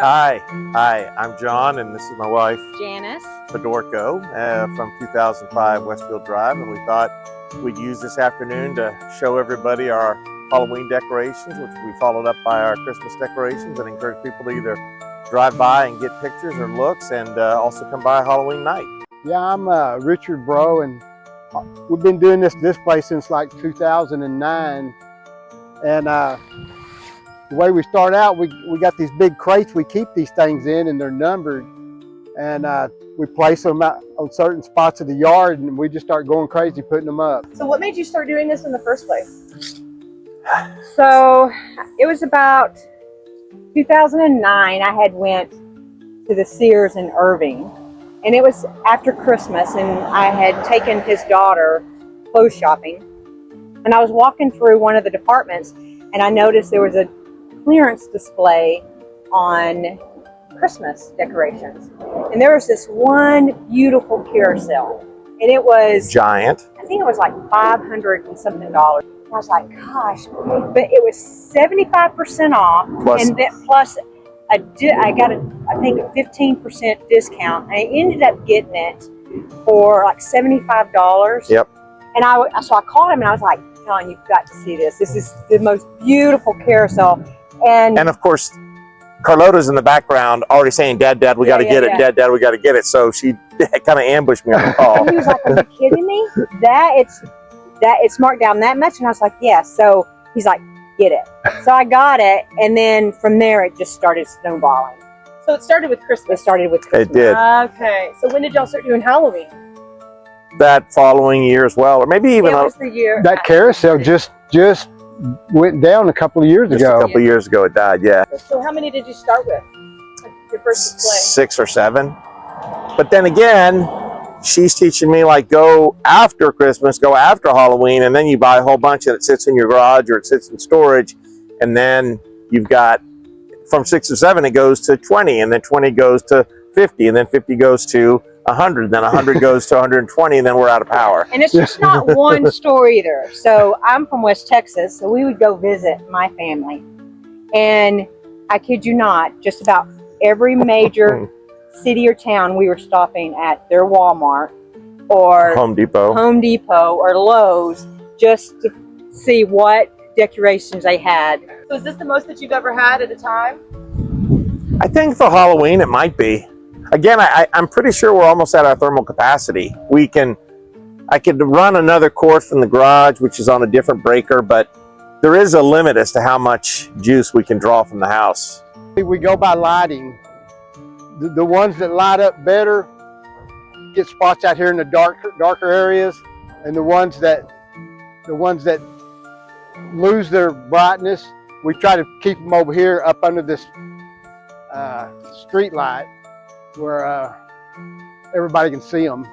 Hi, I'm John, and this is my wife, Janice Fedorko, from 2005 Westfield Drive, and we thought we'd use this afternoon to show everybody our Halloween decorations, which we followed up by our Christmas decorations, and encourage people to either drive by and get pictures or looks, and also come by Halloween night. Yeah, I'm Richard Bro, and we've been doing this place since like 2009. And the way we start out, we got these big crates we keep these things in, and they're numbered. And we place them out on certain spots of the yard, and we just start going crazy putting them up. So what made you start doing this in the first place? So it was about 2009. I had went to the Sears in Irving, and it was after Christmas, and I had taken his daughter clothes shopping, and I was walking through one of the departments, and I noticed there was a clearance display on Christmas decorations, and there was this one beautiful carousel, and it was Giant. I think it was like $500 and something. I was like, gosh, but it was 75% off, Plus, and that plus I got I think a 15% discount. I ended up getting it for like $75. Yep. And so I called him and I was like, John, you've got to see this. This is the most beautiful carousel. And of course, Carlota's in the background already saying, Dad, we got to get it. Dad, we got to get it. So she kind of ambushed me on the call. And he was like, are you kidding me? It's marked down that much? And I was like, yes. Yeah. So he's like, get it. So I got it, and then from there it just started snowballing. So it started with Christmas. It started with Christmas. It did. Okay. So when did y'all start doing Halloween? That following year as well, or maybe even It was the year That after. carousel just went down a couple of years just ago. a couple of years ago it died, yeah. So how many did you start with? Your first display? 6 or 7. But then again, she's teaching me, like, go after Christmas, go after Halloween, and then you buy a whole bunch and it sits in your garage or it sits in storage, and then you've got from 6 or 7 it goes to 20, and then 20 goes to 50, and then 50 goes to 100, then 100 goes to 120, and then we're out of power. And it's just not one store either. So I'm from West Texas, so we would go visit my family, and I kid you not, just about every major city or town we were stopping at their Walmart or Home Depot or Lowe's just to see what decorations they had. So is this the most that you've ever had at a time? I think for Halloween it might be. Again, I'm pretty sure we're almost at our thermal capacity. I could run another quart from the garage, which is on a different breaker, but there is a limit as to how much juice we can draw from the house. We go by lighting. The ones that light up better get spots out here in the darker areas, and the ones that lose their brightness, we try to keep them over here up under this street light where everybody can see them.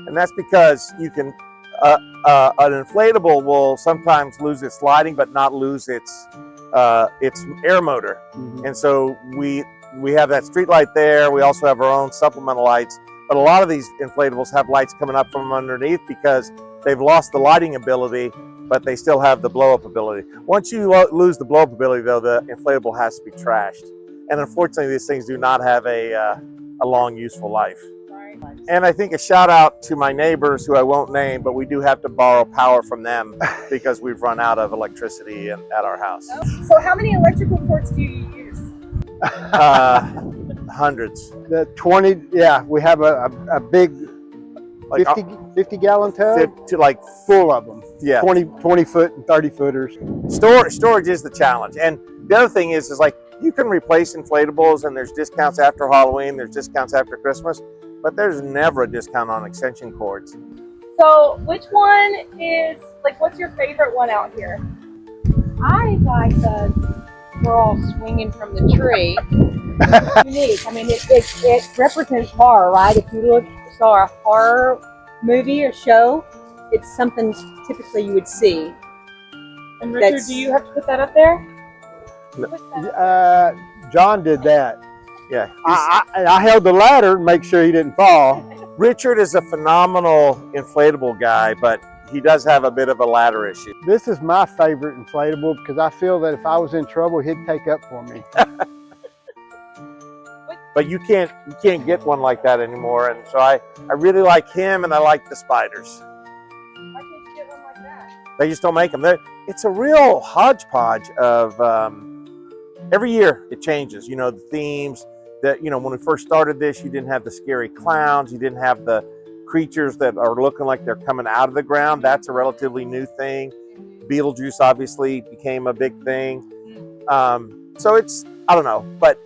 And that's because you can an inflatable will sometimes lose its lighting but not lose its air motor. And so we have that street light there. We also have our own supplemental lights, but a lot of these inflatables have lights coming up from underneath because they've lost the lighting ability, but they still have the blow up ability. Once you lose the blow up ability though, the inflatable has to be trashed. And unfortunately these things do not have a long useful life. And I think a shout out to my neighbors who I won't name, but we do have to borrow power from them because we've run out of electricity at our house. So how many electrical cords do you use? Hundreds. The 20, yeah, we have a big Like 50 gallon tub, to like full of them. Yeah. 20 foot and 30 footers. Storage is the challenge. And the other thing is like you can replace inflatables, and there's discounts after Halloween, there's discounts after Christmas, but there's never a discount on extension cords. So which one is, like, what's your favorite one out here? I like the girl swinging from the tree. Unique. I mean, it represents horror, right? If you saw a horror movie or show, it's something typically you would see. And Richard, do you have to put that up there? John did that. Yeah. I held the ladder to make sure he didn't fall. Richard is a phenomenal inflatable guy, but he does have a bit of a ladder issue. This is my favorite inflatable because I feel that if I was in trouble, he'd take up for me. but you can't get one like that anymore. And so I really like him, and I like the spiders. Why can't you get one like that? They just don't make them. It's a real hodgepodge of every year it changes. You know, the themes that, you know, when we first started this, you didn't have the scary clowns, you didn't have the creatures that are looking like they're coming out of the ground. That's a relatively new thing. Beetlejuice obviously became a big thing. So it's, I don't know, but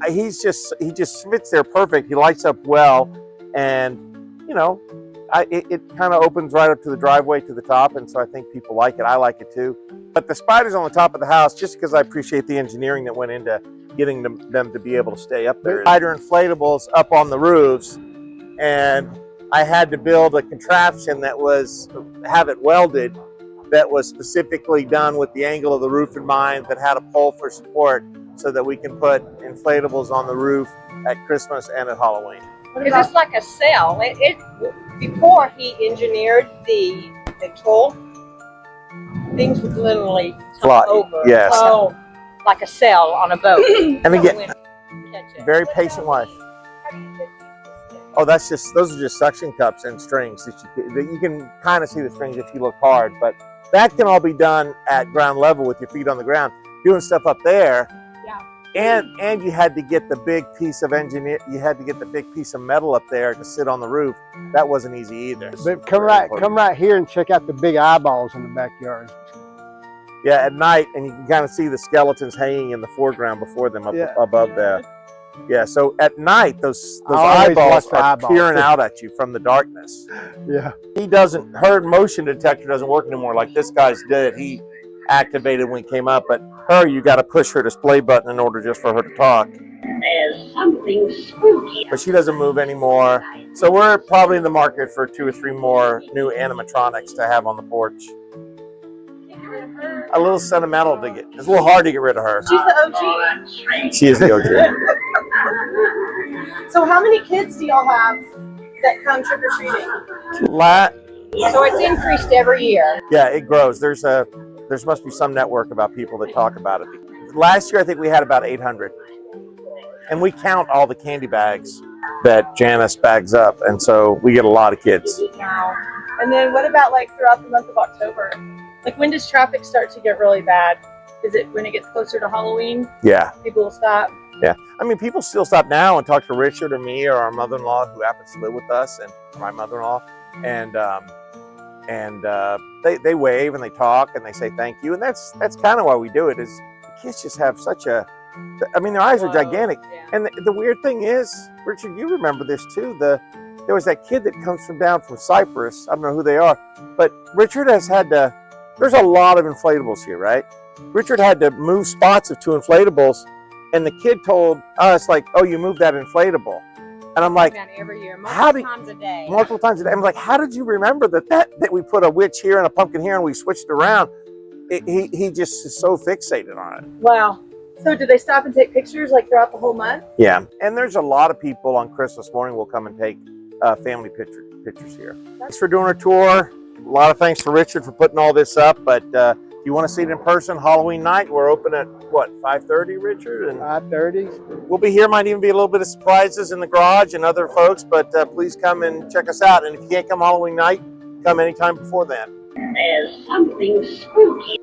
he just fits there perfect. He lights up well, and you know, it kind of opens right up to the driveway to the top, and so I think people like it. I like it too. But the spiders on the top of the house, just because I appreciate the engineering that went into getting them to be able to stay up there. Spider inflatables up on the roofs, and I had to build a contraption that have it welded, that was specifically done with the angle of the roof in mind, that had a pole for support, so that we can put inflatables on the roof at Christmas and at Halloween. Is this like a cell? Before he engineered the tool, things would literally Fly, tumble over. yes. Oh, like a cell on a boat. And again, Catch it. very patient wife. How do you get these to stick? Oh, those are just suction cups and strings that you can kind of see the strings if you look hard, but that can all be done at ground level with your feet on the ground. Doing stuff up there, Yeah. and you had to get the big piece of metal up there to sit on the roof. That wasn't easy either. But come right here and check out the big eyeballs in the backyard. Yeah, at night, and you can kind of see the skeletons hanging in the foreground before them above that. Yeah, so at night, those eyeballs are peering out at you from the darkness. Yeah. Her motion detector doesn't work anymore like this guy's did. He activated when he came up, but you got to push her display button in order just for her to talk. There's something spooky. But she doesn't move anymore. So we're probably in the market for 2 or 3 more new animatronics to have on the porch. A little sentimental to get. It's a little hard to get rid of her. She's the OG. She is the OG. So how many kids do y'all have that come trick or treating? So it's increased every year. Yeah, it grows. There must be some network about people that talk about it. Last year, I think we had about 800. And we count all the candy bags that Janice bags up. And so we get a lot of kids. Wow. And then what about like throughout the month of October? Like when does traffic start to get really bad? Is it when it gets closer to Halloween? Yeah. People will stop? Yeah. I mean, people still stop now and talk to Richard or me or our mother-in-law who happens to live with us, and my mother-in-law. And they wave and they talk and they say thank you. And that's kind of why we do it, is the kids just have such a, I mean, their eyes are gigantic. Yeah. And the weird thing is, Richard, you remember this too, there was that kid that comes down from Cyprus. I don't know who they are, but Richard has had to, there's a lot of inflatables here, right? Richard had to move spots of 2 inflatables, and the kid told us, like, oh, you moved that inflatable. And I'm like, Every year, multiple times a day. multiple times a day. I'm like, how did you remember that we put a witch here and a pumpkin here and we switched around? He just is so fixated on it. Wow. So do they stop and take pictures like throughout the whole month? Yeah, and there's a lot of people on Christmas morning will come and take family pictures here. Thanks for doing our tour. A lot of thanks to Richard for putting all this up. But if you want to see it in person, Halloween night, we're open at what, 5:30, Richard? And 5:30. we'll be here. Might even be a little bit of surprises in the garage and other folks. But please come and check us out. And if you can't come Halloween night, come anytime before then. There's something spooky.